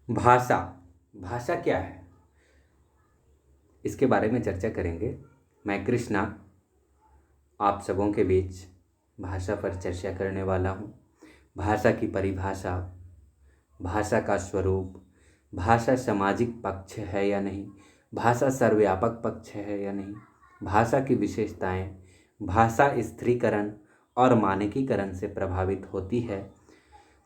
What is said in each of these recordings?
भाषा भाषा क्या है, इसके बारे में चर्चा करेंगे। मैं कृष्णा आप सबों के बीच भाषा पर चर्चा करने वाला हूँ। भाषा की परिभाषा, भाषा का स्वरूप, भाषा सामाजिक पक्ष है या नहीं, भाषा सर्वव्यापक पक्ष है या नहीं, भाषा की विशेषताएं, भाषा स्त्रीकरण और मानकीकरण से प्रभावित होती है।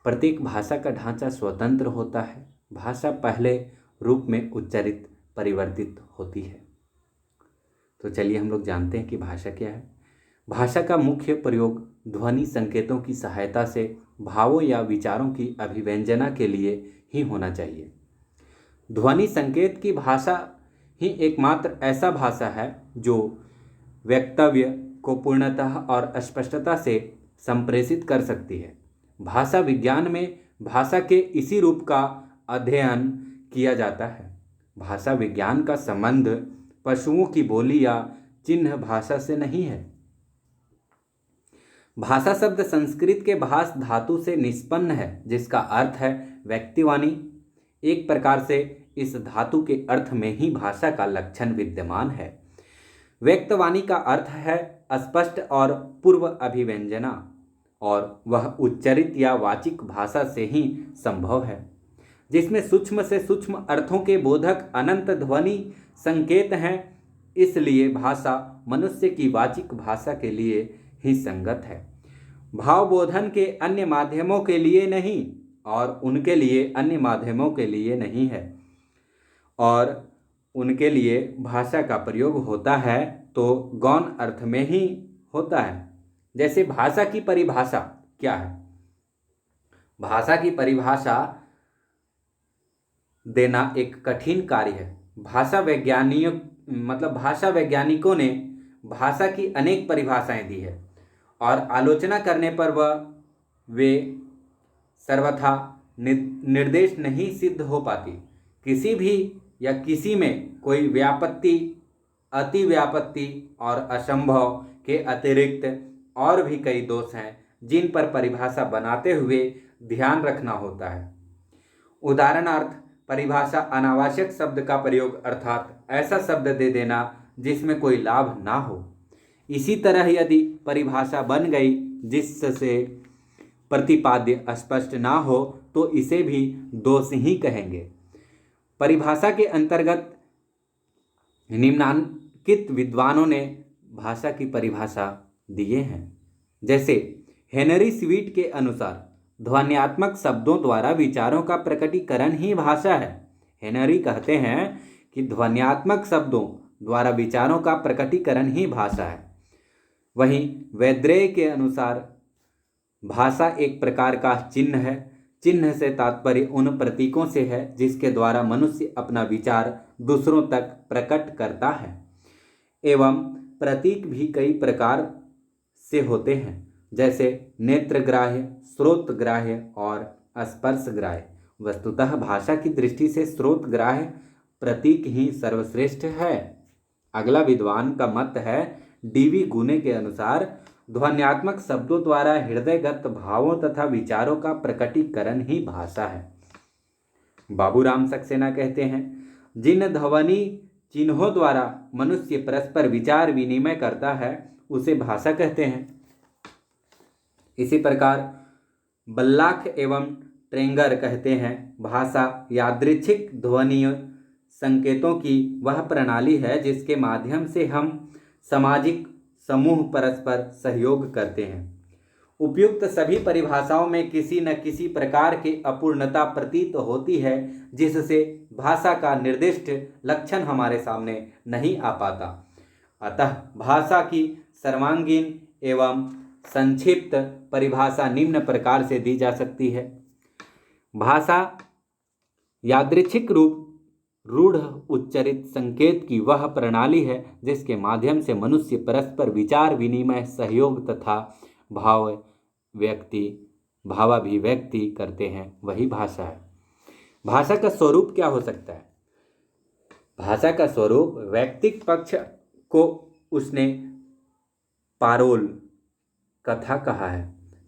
प्रत्येक भाषा का ढांचा स्वतंत्र होता है। भाषा पहले रूप में उच्चारित परिवर्तित होती है। तो चलिए हम लोग जानते हैं कि भाषा क्या है। भाषा का मुख्य प्रयोग ध्वनि संकेतों की सहायता से भावों या विचारों की अभिव्यंजना के लिए ही होना चाहिए। ध्वनि संकेत की भाषा ही एकमात्र ऐसा भाषा है जो वक्तव्य को पूर्णतः और स्पष्टता से संप्रेषित कर सकती है। भाषा विज्ञान में भाषा के इसी रूप का अध्ययन किया जाता है। भाषा विज्ञान का संबंध पशुओं की बोली या चिन्ह भाषा से नहीं है। भाषा शब्द संस्कृत के भाष धातु से निष्पन्न है, जिसका अर्थ है व्यक्तिवाणी। एक प्रकार से इस धातु के अर्थ में ही भाषा का लक्षण विद्यमान है। व्यक्तवाणी का अर्थ है स्पष्ट और पूर्व अभिव्यंजना, और वह उच्चरित या वाचिक भाषा से ही संभव है, जिसमें सूक्ष्म से सूक्ष्म अर्थों के बोधक अनंत ध्वनि संकेत हैं। इसलिए भाषा मनुष्य की वाचिक भाषा के लिए ही संगत है, भावबोधन के अन्य माध्यमों के लिए नहीं, और उनके लिए अन्य माध्यमों के लिए नहीं है। और उनके लिए भाषा का प्रयोग होता है तो गौण अर्थ में ही होता है। जैसे भाषा की परिभाषा क्या है? भाषा की परिभाषा देना एक कठिन कार्य है। भाषा वैज्ञानिकों ने भाषा की अनेक परिभाषाएं दी है, और आलोचना करने पर वे सर्वथा निर्देश नहीं सिद्ध हो पाती। किसी भी या किसी में कोई व्यापत्ति, अति व्यापत्ति और असंभव के अतिरिक्त और भी कई दोष हैं जिन पर परिभाषा बनाते हुए ध्यान रखना होता है। उदाहरणार्थ, परिभाषा अनावश्यक शब्द का प्रयोग अर्थात ऐसा शब्द दे देना जिसमें कोई लाभ ना हो। इसी तरह यदि परिभाषा बन गई जिससे प्रतिपाद्य स्पष्ट ना हो तो इसे भी दोष ही कहेंगे। परिभाषा के अंतर्गत निम्नांकित विद्वानों ने भाषा की परिभाषा दिए हैं। जैसे हेनरी स्वीट के अनुसार ध्वन्यात्मक शब्दों द्वारा विचारों का प्रकटीकरण ही भाषा है। हेनरी कहते हैं कि ध्वन्यात्मक शब्दों द्वारा विचारों का प्रकटीकरण ही भाषा है। वहीं वैद्रेय के अनुसार भाषा एक प्रकार का चिन्ह है। चिन्ह से तात्पर्य उन प्रतीकों से है जिसके द्वारा मनुष्य अपना विचार दूसरों तक प्रकट करता है। एवं प्रतीक भी कई प्रकार से होते हैं, जैसे नेत्रग्राह्य, श्रोतग्राह्य और स्पर्शग्राह्य। वस्तुतः भाषा की दृष्टि से श्रोतग्राह्य प्रतीक ही सर्वश्रेष्ठ है। अगला विद्वान का मत है डीवी गुने के अनुसार ध्वन्यात्मक शब्दों द्वारा हृदयगत भावों तथा विचारों का प्रकटीकरण ही भाषा है। बाबूराम सक्सेना कहते हैं, जिन ध्वनि चिन्हों द्वारा मनुष्य परस्पर विचार विनिमय करता है उसे भाषा कहते हैं। इसी प्रकार बल्लाख एवं ट्रेंगर कहते हैं, भाषा यादृच्छिक ध्वनि संकेतों की वह प्रणाली है जिसके माध्यम से हम सामाजिक समूह परस्पर सहयोग करते हैं। उपयुक्त सभी परिभाषाओं में किसी न किसी प्रकार की अपूर्णता प्रतीत होती है, जिससे भाषा का निर्दिष्ट लक्षण हमारे सामने नहीं आ पाता। अतः भाषा की सर्वांगीण एवं संक्षिप्त परिभाषा निम्न प्रकार से दी जा सकती है। भाषा यादृच्छिक रूप रूढ़ उच्चरित संकेत की वह प्रणाली है जिसके माध्यम से मनुष्य परस्पर विचार विनिमय, सहयोग तथा भावाभिव्यक्ति करते हैं, वही भाषा है। भाषा का स्वरूप क्या हो सकता है? भाषा का स्वरूप वैयक्तिक पक्ष को उसने पारोल कथा कहा है।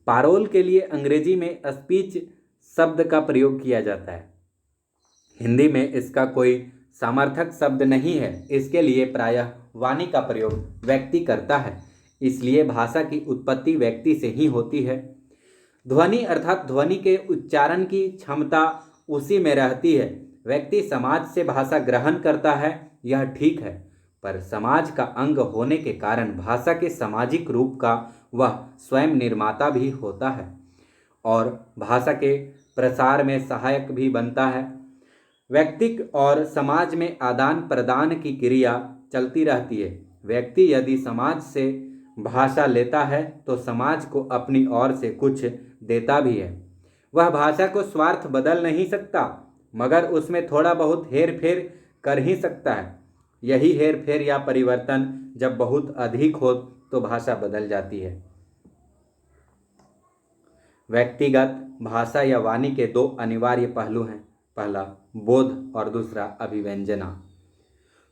पारोल के लिए अंग्रेजी में स्पीच शब्द का प्रयोग किया जाता है। हिंदी में इसका कोई समर्थक शब्द नहीं है, इसके लिए प्रायः वाणी का प्रयोग व्यक्ति करता है। इसलिए भाषा की उत्पत्ति व्यक्ति से ही होती है। ध्वनि अर्थात ध्वनि के उच्चारण की क्षमता उसी में रहती है। व्यक्ति समाज से भाषा ग्रहण करता है, यह ठीक है, पर समाज का अंग होने के कारण भाषा के सामाजिक रूप का वह स्वयं निर्माता भी होता है और भाषा के प्रसार में सहायक भी बनता है। व्यक्ति और समाज में आदान प्रदान की क्रिया चलती रहती है। व्यक्ति यदि समाज से भाषा लेता है तो समाज को अपनी ओर से कुछ देता भी है। वह भाषा को स्वार्थ बदल नहीं सकता, मगर उसमें थोड़ा बहुत हेर फेर कर ही सकता है। यही हेर फेर या परिवर्तन जब बहुत अधिक हो तो भाषा बदल जाती है। व्यक्तिगत भाषा या वाणी के दो अनिवार्य पहलू हैं, पहला बोध और दूसरा अभिव्यंजना।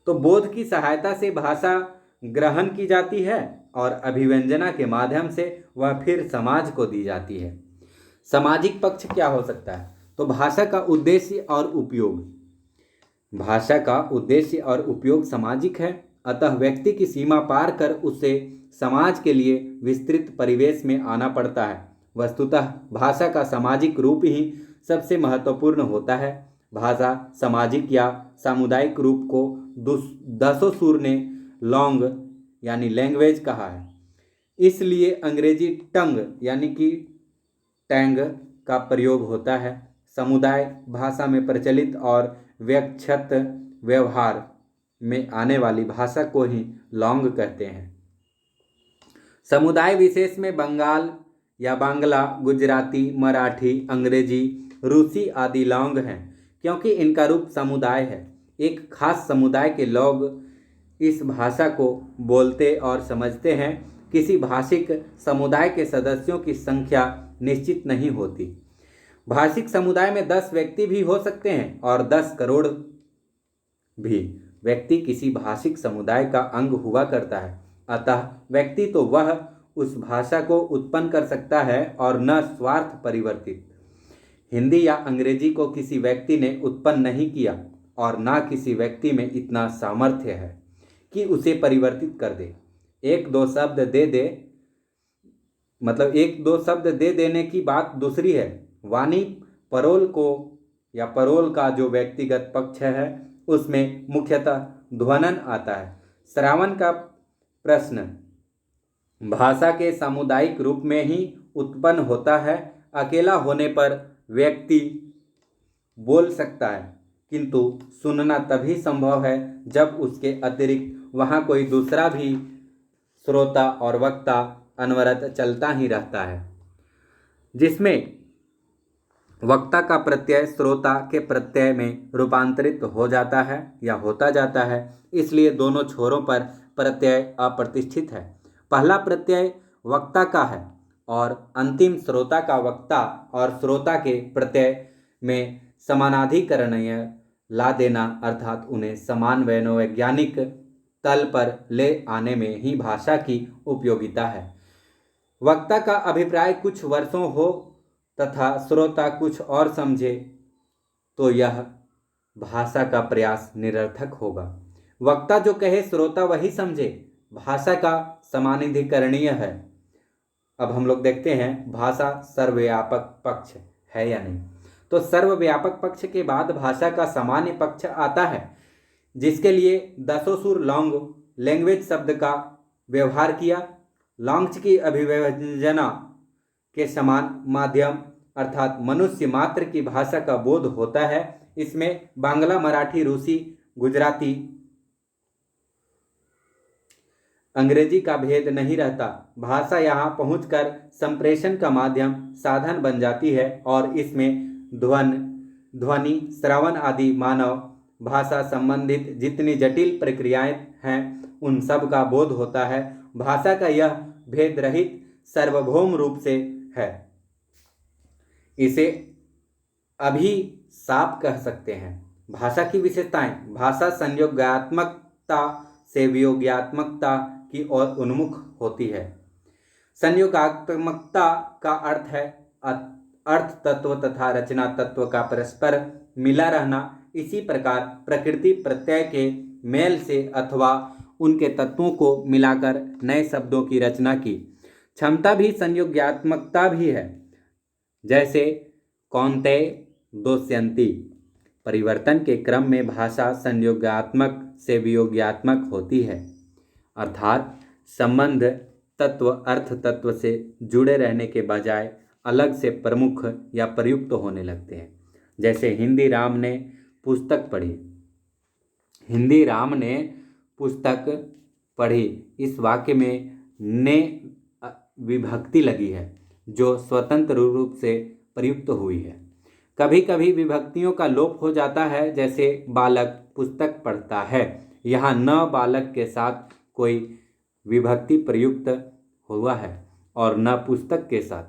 तो बोध की सहायता से भाषा ग्रहण की जाती है और अभिव्यंजना के माध्यम से वह फिर समाज को दी जाती है। सामाजिक पक्ष क्या हो सकता है? तो भाषा का उद्देश्य और उपयोग। भाषा का उद्देश्य और उपयोग सामाजिक है, अतः व्यक्ति की सीमा पार कर उसे समाज के लिए विस्तृत परिवेश में आना पड़ता है। वस्तुतः भाषा का सामाजिक रूप ही सबसे महत्वपूर्ण होता है। भाषा सामाजिक या सामुदायिक रूप को दसोसूर ने लॉन्ग यानी लैंग्वेज कहा है। इसलिए अंग्रेजी टंग यानी कि टैंग का प्रयोग होता है। समुदाय भाषा में प्रचलित और व्यक्तिगत व्यवहार में आने वाली भाषा को ही लॉन्ग कहते हैं। समुदाय विशेष में बंगाल या बांग्ला, गुजराती, मराठी, अंग्रेजी, रूसी आदि लॉन्ग हैं, क्योंकि इनका रूप समुदाय है। एक खास समुदाय के लोग इस भाषा को बोलते और समझते हैं। किसी भाषिक समुदाय के सदस्यों की संख्या निश्चित नहीं होती। भाषिक समुदाय में 10 व्यक्ति भी हो सकते हैं और 10 करोड़ भी। व्यक्ति किसी भाषिक समुदाय का अंग हुआ करता है, अतः व्यक्ति तो वह उस भाषा को उत्पन्न कर सकता है और न स्वार्थ परिवर्तित। हिंदी या अंग्रेजी को किसी व्यक्ति ने उत्पन्न नहीं किया और न किसी व्यक्ति में इतना सामर्थ्य है कि उसे परिवर्तित कर दे। एक दो शब्द दे देने की बात दूसरी है। वाणी परोल को या परोल का जो व्यक्तिगत पक्ष है उसमें मुख्यतः ध्वनन आता है। श्रावण का प्रश्न भाषा के सामुदायिक रूप में ही उत्पन्न होता है। अकेला होने पर व्यक्ति बोल सकता है, किंतु सुनना तभी संभव है जब उसके अतिरिक्त वहाँ कोई दूसरा भी श्रोता और वक्ता अनवरत चलता ही रहता है, जिसमें वक्ता का प्रत्यय श्रोता के प्रत्यय में रूपांतरित हो जाता है या होता जाता है। इसलिए दोनों छोरों पर प्रत्यय अप्रतिष्ठित है। पहला प्रत्यय वक्ता का है और अंतिम श्रोता का वक्ता और श्रोता के प्रत्यय में समानाधिकरणीय ला देना, अर्थात उन्हें समान वैज्ञानिक तल पर ले आने में ही भाषा की उपयोगिता है। वक्ता का अभिप्राय कुछ वर्षों हो तथा श्रोता कुछ और समझे तो यह भाषा का प्रयास निरर्थक होगा। वक्ता जो कहे श्रोता वही समझे, भाषा का समानाधिकरणीय है। अब हम लोग देखते हैं भाषा सर्वव्यापक पक्ष है या नहीं। तो सर्वव्यापक पक्ष के बाद भाषा का सामान्य पक्ष आता है, जिसके लिए दसोसूर लॉन्ग लैंग्वेज शब्द का व्यवहार किया। लॉन्ग्स की अभिव्यंजना के समान माध्यम अर्थात मनुष्य मात्र की भाषा का बोध होता है। इसमें बांग्ला, मराठी, रूसी, गुजराती, अंग्रेजी का भेद नहीं रहता। भाषा यहाँ पहुंचकर संप्रेषण का माध्यम साधन बन जाती है और इसमें ध्वनि, श्रवण आदि मानव भाषा संबंधित जितनी जटिल प्रक्रियाएं हैं उन सब का बोध होता है। भाषा का यह भेद रहित सार्वभौम रूप से है। इसे अभिशाप कह सकते हैं। भाषा की विशेषताएं। भाषा संयोगात्मकता से वियोगात्मकता की ओर उन्मुख होती है। संयोगात्मकता का अर्थ है अर्थ तत्व तथा रचना तत्व का परस्पर मिला रहना। इसी प्रकार प्रकृति प्रत्यय के मेल से अथवा उनके तत्वों को मिलाकर नए शब्दों की रचना की क्षमता भी संयोगात्मकता भी है। जैसे कौन्तेय दोष्यन्ति। परिवर्तन के क्रम में भाषा संयोगात्मक से वियोगात्मक होती है, अर्थात संबंध तत्व अर्थ तत्व से जुड़े रहने के बजाय अलग से प्रमुख या प्रयुक्त होने लगते हैं। जैसे हिंदी राम ने पुस्तक पढ़ी। हिंदी राम ने पुस्तक पढ़ी, इस वाक्य में ने विभक्ति लगी है जो स्वतंत्र रूप से प्रयुक्त हुई है। कभी कभी विभक्तियों का लोप हो जाता है, जैसे बालक पुस्तक पढ़ता है, यहाँ न बालक के साथ कोई विभक्ति प्रयुक्त हुआ है और न पुस्तक के साथ।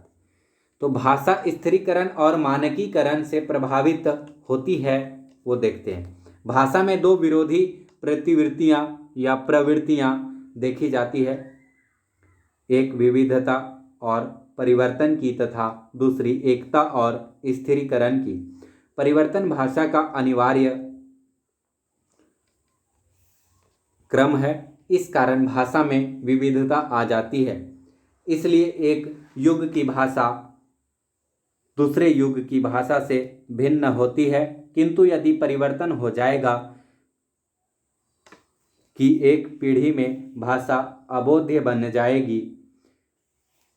तो भाषा स्थिरीकरण और मानकीकरण से प्रभावित होती है, वो देखते हैं। भाषा में दो विरोधी प्रतिवृत्तियां या प्रवृत्तियां देखी जाती है, एक विविधता और परिवर्तन की तथा दूसरी एकता और स्थिरीकरण की। परिवर्तन भाषा का अनिवार्य क्रम है, इस कारण भाषा में विविधता आ जाती है। इसलिए एक युग की भाषा दूसरे युग की भाषा से भिन्न होती है, किंतु यदि परिवर्तन हो जाएगा कि एक पीढ़ी में भाषा अबोध्य बन जाएगी।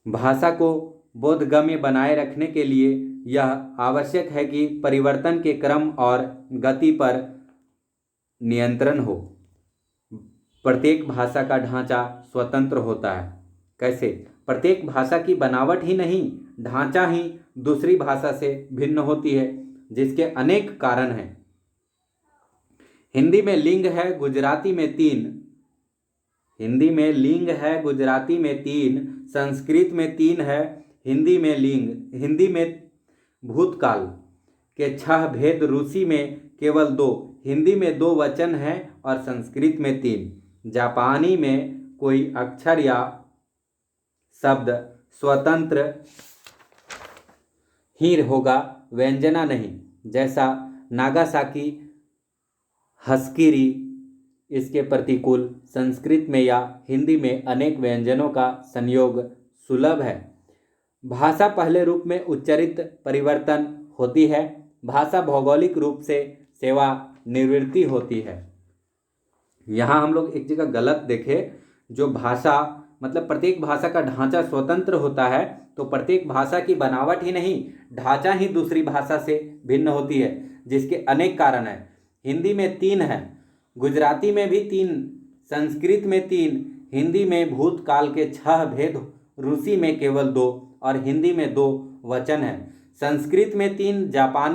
भाषा को बोधगम्य बनाए रखने के लिए यह आवश्यक है कि परिवर्तन के क्रम और गति पर नियंत्रण हो। प्रत्येक भाषा का ढांचा स्वतंत्र होता है। कैसे? प्रत्येक भाषा की बनावट ही नहीं, ढांचा ही दूसरी भाषा से भिन्न होती है, जिसके अनेक कारण हैं। हिंदी में लिंग है, गुजराती में तीन। हिंदी में लिंग है, गुजराती में तीन, संस्कृत में तीन है। हिंदी में लिंग, हिंदी में भूतकाल के 6 भेद, रूसी में केवल 2, हिंदी में 2 वचन हैं और संस्कृत में 3। जापानी में कोई अक्षर या शब्द स्वतंत्र ही होगा, व्यंजना नहीं। जैसा नागासाकी हस्किरी, इसके प्रतिकूल संस्कृत में या हिंदी में अनेक व्यंजनों का संयोग सुलभ है। भाषा पहले रूप में उच्चारित परिवर्तन होती है। भाषा भौगोलिक रूप से सेवा निवृत्ति होती है। यहाँ हम लोग एक जगह गलत देखे, जो भाषा मतलब प्रत्येक भाषा का ढांचा स्वतंत्र होता है, तो प्रत्येक भाषा की बनावट ही नहीं, ढांचा ही दूसरी भाषा से भिन्न होती है, जिसके अनेक कारण हैं। हिंदी में 3 है, गुजराती में भी 3, संस्कृत में 3, हिंदी में भूतकाल के 6 भेद, रूसी में केवल 2 और हिंदी में 2 वचन हैं। संस्कृत में 3, जापानी